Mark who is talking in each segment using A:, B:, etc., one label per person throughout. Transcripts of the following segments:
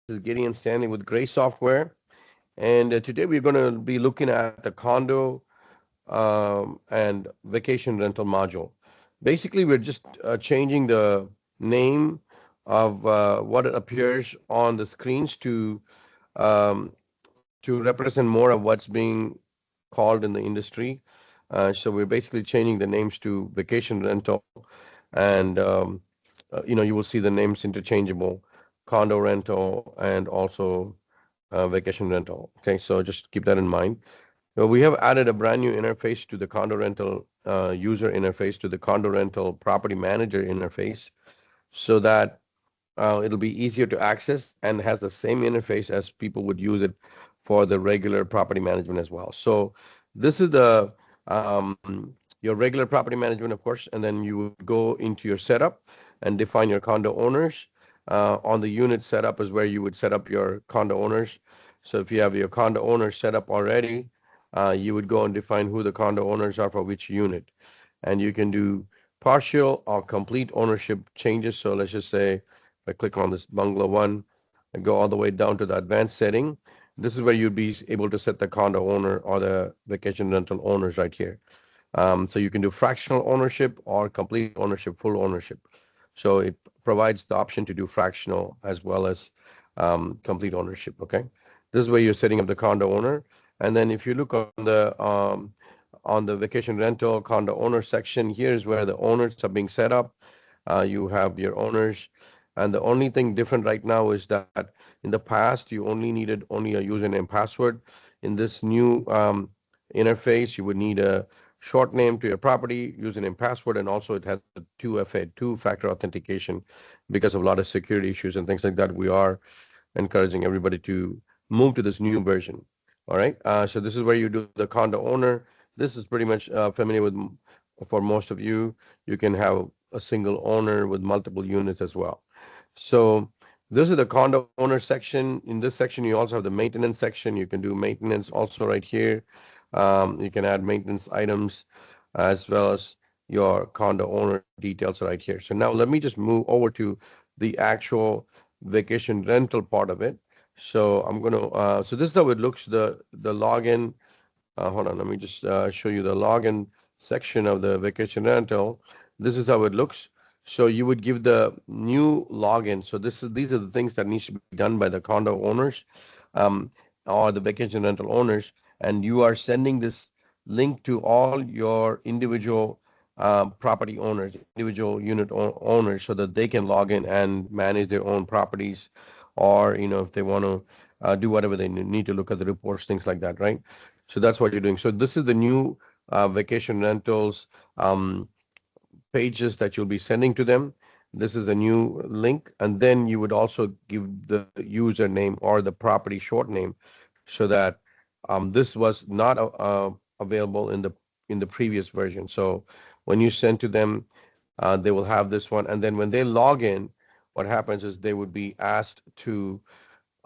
A: is Gideon Stanley with Gray Software, and today we're going to be looking at the condo and vacation rental module. Basically, we're just changing the name of what it appears on the screens um, to represent more of what's being called in the industry. So we're basically changing the names to vacation rental, and you will see the names interchangeable, condo rental, and also vacation rental. Okay, so just keep that in mind. We have added a brand new interface to the condo rental user interface to the condo rental property manager interface so that it'll be easier to access and has the same interface as people would use it for the regular property management as well. So this is the um, your regular property management, of course, and then you would go into your setup and define your condo owners. On the unit setup is where you would set up your condo owners. So if you have your condo owners set up already, you would go and define who the condo owners are for which unit. And you can do partial or complete ownership changes. So let's just say I click on this bungalow one and go all the way down to the advanced setting. This is where you'd be able to set the condo owner or the vacation rental owners right here. So you can do fractional ownership or complete ownership, full ownership. So it provides the option to do fractional as well as complete ownership. Okay, this is where you're setting up the condo owner. And then if you look on the vacation rental condo owner section, here's where the owners are being set up. You have your owners. And the only thing different right now is that in the past, you only needed only a username password. In this new interface, you would need a short name to your property, username password, and also it has a 2FA, two-factor authentication because of a lot of security issues and things like that. We are encouraging everybody to move to this new version. All right. So this is where you do the condo owner. This is pretty much familiar with for most of you. You can have a single owner with multiple units as well. So this is the condo owner section. In this section, you also have the maintenance section. You can do maintenance also right here. You can add maintenance items as well as your condo owner details right here. So now let me just move over to the actual vacation rental part of it. So I'm going to, so this is how it looks, the login. Hold on, let me just show you the login section of the vacation rental. This is how it looks. So you would give the new login. So these are the things that needs to be done by the condo owners um, or the vacation rental owners, and you are sending this link to all your individual property owners, individual unit owners, so that they can log in and manage their own properties, or if they want to do whatever they need to look at the reports, things like that, right? So that's what you're doing. So this is the new vacation rentals pages that you'll be sending to them. This is a new link, and then you would also give the username or the property short name, so that this was not available in the previous version. So when you send to them, they will have this one, and then when they log in, what happens is they would be asked to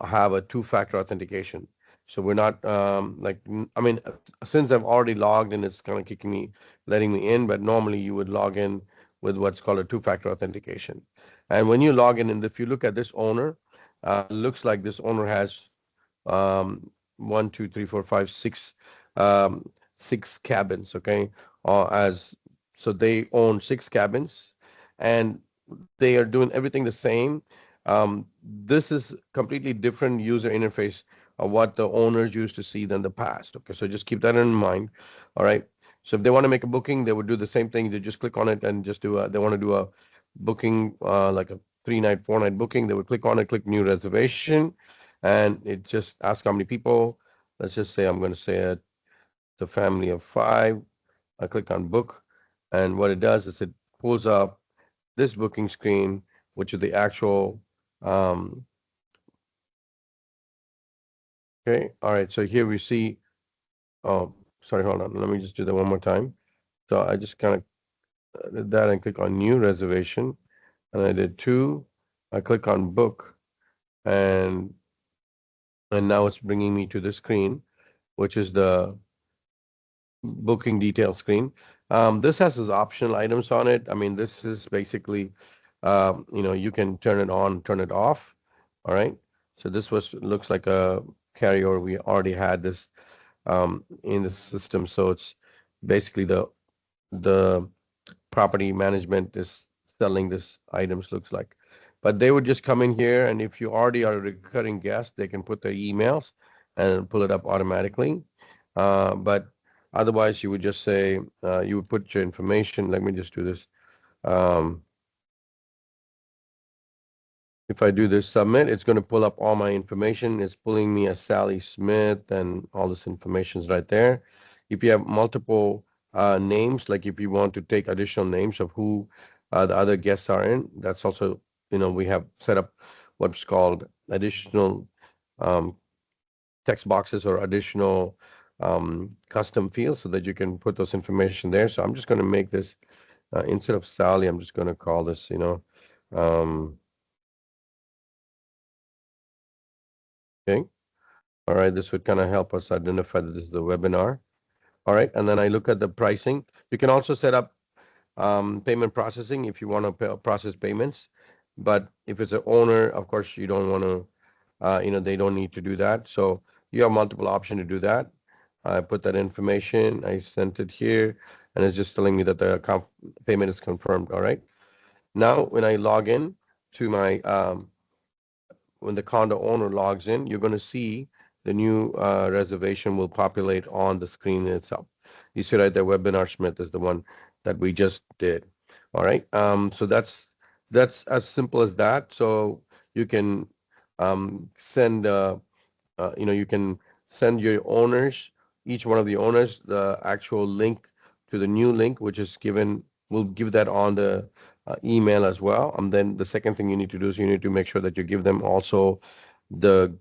A: have a two-factor authentication. So we're not I mean, since I've already logged in, it's kind of kicking me, letting me in, but normally you would log in with what's called a two-factor authentication. And when you log in, and if you look at this owner, looks like this owner has one, two, three, four, five, um, six cabins, okay? As so they own six cabins, and they are doing everything the same. This is completely different user interface of what the owners used to see than the past. Okay, so just keep that in mind. All right. So if they want to make a booking, they would do the same thing. They just click on it and just do a, they want to do a booking, like a 3-night, 4-night booking. They would click on it, click new reservation, and it just asks how many people. Let's just say I'm going to say it's a family of 5. I click on book, and what it does is it pulls up this booking screen, which is the actual, um, okay, all right, so here we see, oh, sorry, hold on, let me just do that one more time. So I just kind of did that and click on new reservation, and I did 2. I click on book, and now it's bringing me to the screen, which is the booking detail screen. This has its optional items on it. I mean, this is basically, you can turn it on, turn it off. All right. So this was looks like a carryover. We already had this in the system. So it's basically the property management is selling this items looks like. But they would just come in here, and if you already are a recurring guest, they can put their emails and pull it up automatically. But otherwise, you would just say you would put your information. Let me just do this. Um, If I do this submit, it's going to pull up all my information. It's pulling me as Sally Smith, and all this information is right there. If you have multiple names, like if you want to take additional names of who the other guests are in, that's also, we have set up what's called additional um, text boxes or additional custom fields so that you can put those information there. So I'm just going to make this, instead of Sally, I'm just going to call this, um, okay. All right, this would kind of help us identify that this is the webinar. All right, and then I look at the pricing. You can also set up payment processing if you want to process payments. But if it's an owner, of course, you don't want to, they don't need to do that. So you have multiple options to do that. I put that information, I sent it here, and it's just telling me that the payment is confirmed. All right. Now, when I log in to my when the condo owner logs in, you're going to see the new reservation will populate on the screen itself. You see right there, Webinar Smith is the one that we just did. All right. So that's as simple as that. So you can send you can send your owners, each one of the owners, the actual link to the new link, which is given. We'll give that on the email as well. And then the second thing you need to do is you need to make sure that you give them also the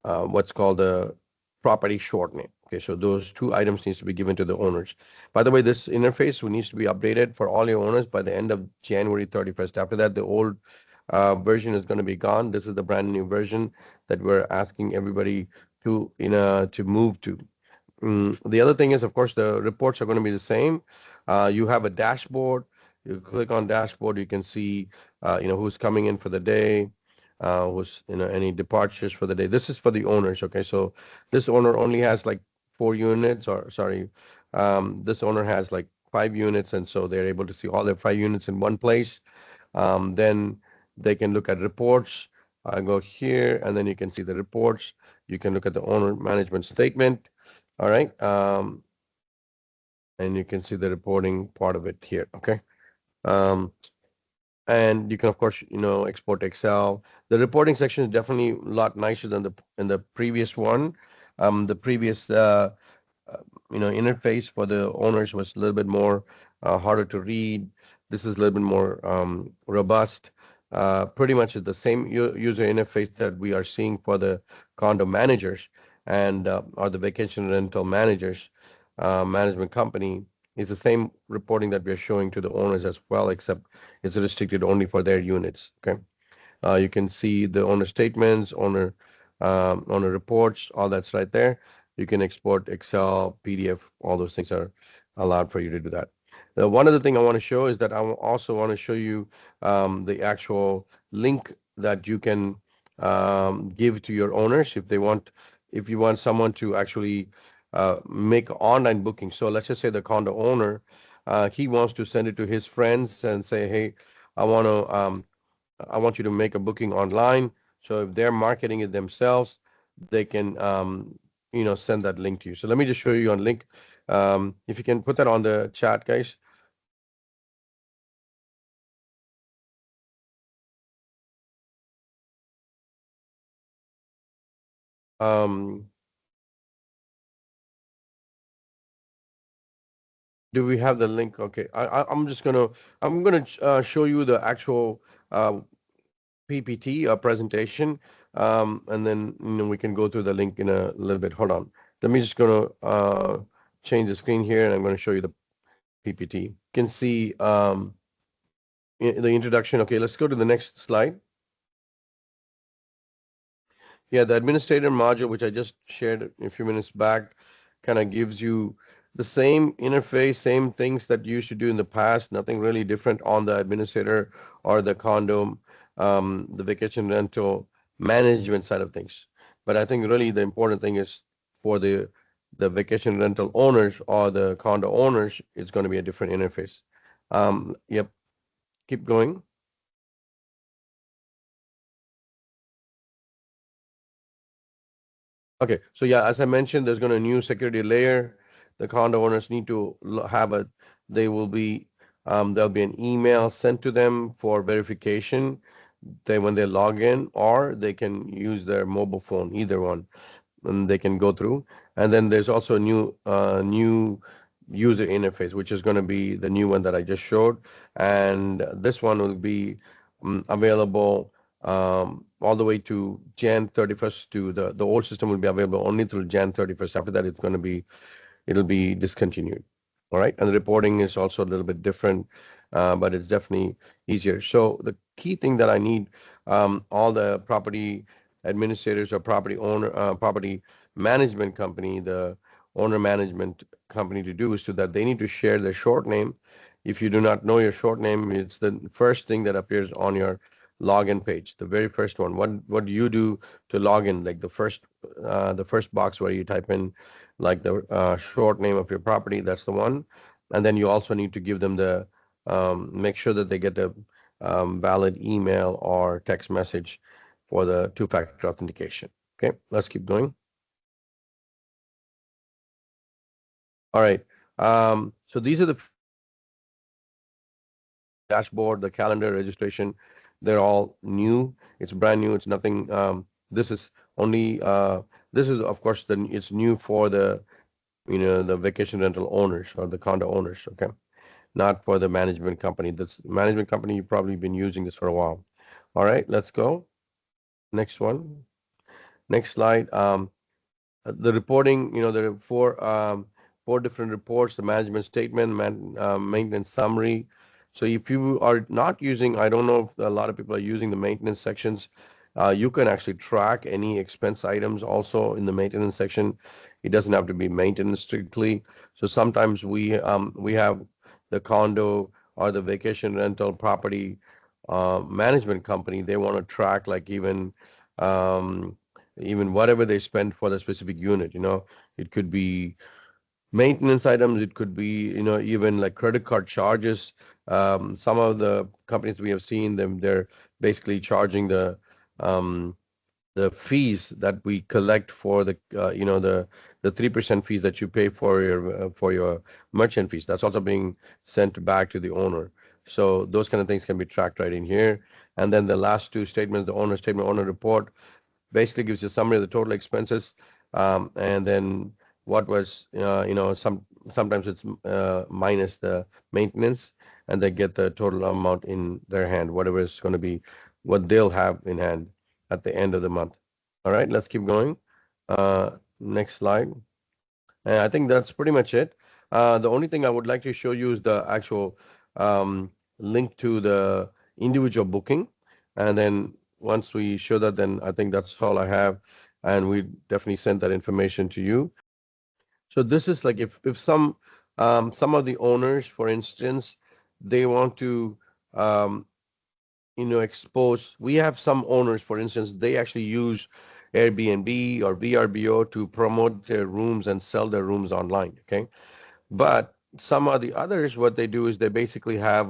A: what's called the property short name. Okay, so those two items needs to be given to the owners. By the way, this interface needs to be updated for all your owners by the end of January 31st. After that, the old version is going to be gone. This is the brand new version that we're asking everybody to move to. The other thing is, of course, the reports are going to be the same. You have a dashboard. You click on dashboard, you can see, who's coming in for the day, who's, any departures for the day. This is for the owners. Okay, so this owner only has like 4 units, or sorry, this owner has like 5 units, and so they're able to see all their 5 units in one place. Then they can look at reports. I go here, and then you can see the reports. You can look at the owner management statement. All right. And you can see the reporting part of it here. Okay. Um, and you can, of course, export Excel. The reporting section is definitely a lot nicer than the previous one. The previous uh, interface for the owners was a little bit more harder to read. This is a little bit more robust. Pretty much the same user interface that we are seeing for the condo managers and or the vacation rental managers management company is the same reporting that we are showing to the owners as well, except it's restricted only for their units. Okay. You can see the owner statements, owner reports, all that's right there. You can export Excel, PDF, all those things are allowed for you to do that. One other thing I want to show is that I also want to show you the actual link that you can give to your owners if you want someone to actually make online booking. So let's just say the condo owner, he wants to send it to his friends and say, hey, I want to I want you to make a booking online. So if they're marketing it themselves, they can, send that link to you. So let me just show you on link. If you can put that on the chat, guys. Um, do we have the link? Okay, I'm gonna show you the actual PPT presentation, and then we can go through the link in a little bit. Hold on, let me just gonna change the screen here, and I'm going to show you the PPT. You can see the introduction. Okay, let's go to the next slide. Yeah, the administrator module, which I just shared a few minutes back, kind of gives you the same interface, same things that you used to do in the past, nothing really different on the administrator or the condo, the vacation rental management side of things. But I think really the important thing is for the vacation rental owners or the condo owners, it's going to be a different interface. Yep, keep going. Okay, so yeah, as I mentioned, there's going to new security layer. The condo owners need to have a, they will be, there'll be an email sent to them for verification. They when they log in, or they can use their mobile phone, either one, and they can go through. And then there's also a new user interface, which is going to be the new one that I just showed. And this one will be available all the way to Jan 31st. To the old system will be available only through Jan 31st. After that, it's going to be it'll be discontinued. All right. And the reporting is also a little bit different, but it's definitely easier. So the key thing that I need all the property administrators or property owner, property management company, the owner management company to do is to that they need to share their short name. If you do not know your short name, it's the first thing that appears on your login page, the very first one. What do you do to log in? Like the first box where you type in like the short name of your property, that's the one. And then you also need to give them the make sure that they get a valid email or text message for the two-factor authentication. Okay, let's keep going. All right. So these are the dashboard, the calendar, registration. They're all new. It's brand new. It's nothing. This is only. This is of course it's new for the the vacation rental owners or the condo owners. Okay, not for the management company. This management company, you've probably been using this for a while. All right, let's go. Next one. Next slide. The reporting, there are four different reports, the management statement, maintenance summary. So if you are not using, I don't know if a lot of people are using the maintenance sections, you can actually track any expense items also in the maintenance section. It doesn't have to be maintenance strictly. So sometimes we have the condo or the vacation rental property management company, they want to track like um, even whatever they spend for the specific unit. It could be maintenance items, it could be even like credit card charges. Some of the companies we have seen them, they're basically charging um, the fees that we collect for the 3% fees that you pay for your merchant fees. That's also being sent back to the owner. So those kind of things can be tracked right in here. And then the last two statements, the owner statement, owner report, basically gives you a summary of the total expenses, and then what was, sometimes it's minus the maintenance, and they get the total amount in their hand, whatever is going to be what they'll have in hand at the end of the month. All right, let's keep going. Next slide. And I think that's pretty much it. The only thing I would like to show you is the actual link to the individual booking. And then once we show that, then I think that's all I have. And we definitely send that information to you. So this is like if some of the owners, for instance, they want to um, expose. We have some owners, for instance, they actually use Airbnb or VRBO to promote their rooms and sell their rooms online. Okay, but some of the others, what they do is they basically have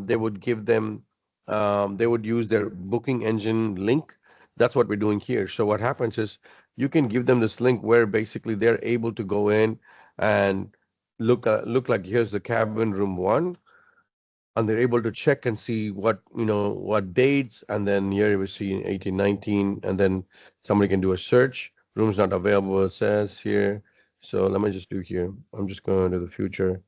A: they would give them, they would use their booking engine link. That's what we're doing here. So what happens is you can give them this link where basically they're able to go in and look like here's the cabin room one, and they're able to check and see what dates, and then here we see 18, 19, and then somebody can do a search. Rooms not available, it says here. So let me just do here. I'm just going to the future.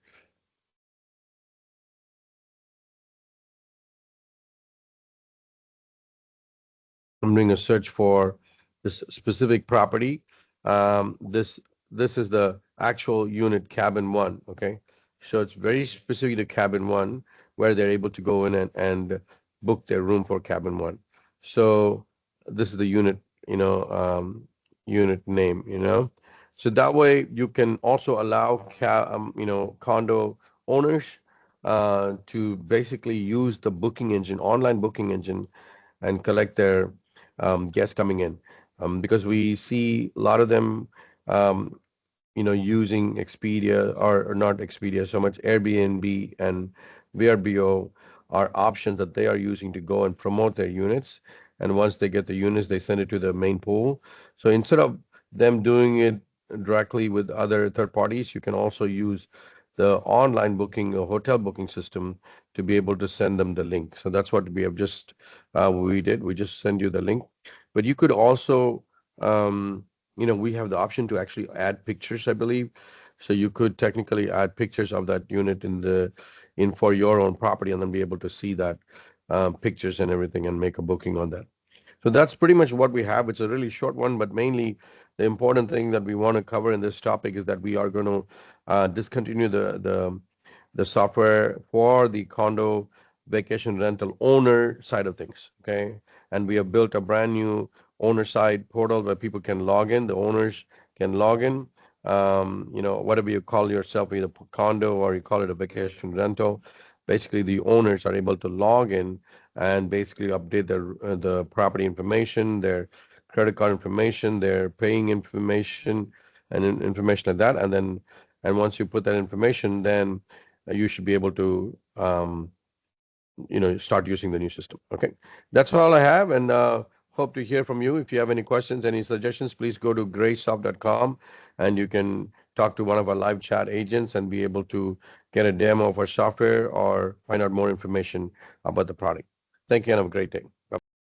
A: I'm doing a search for this specific property. This is the actual unit cabin one. Okay, so it's very specific to cabin one, where they're able to go in and book their room for cabin one. So this is the unit, unit name. So that way you can also allow condo owners to basically use the booking engine, online booking engine, and collect their guests coming in, because we see a lot of them, um, using Expedia, or not Expedia so much, Airbnb and VRBO are options that they are using to go and promote their units. And once they get the units, they send it to the main pool. So instead of them doing it directly with other third parties, you can also use the online booking or hotel booking system to be able to send them the link. So that's what we have just we did. We just send you the link, but you could also we have the option to actually add pictures, I believe. So you could technically add pictures of that unit in for your own property, and then be able to see that pictures and everything, and make a booking on that. So that's pretty much what we have. It's a really short one, but mainly the important thing that we want to cover in this topic is that we are going to discontinue the software for the condo vacation rental owner side of things. Okay. And we have built a brand new owner side portal where people can log in, the owners can log in. Whatever you call yourself, either condo or you call it a vacation rental, basically the owners are able to log in and basically update the property information, their credit card information, their paying information, and information like that. And once you put that information, then you should be able to start using the new system. Okay, that's all I have, and hope to hear from you. If you have any questions, any suggestions, please go to graysoft.com, and you can talk to one of our live chat agents and be able to get a demo of our software or find out more information about the product. Thank you, and have a great day.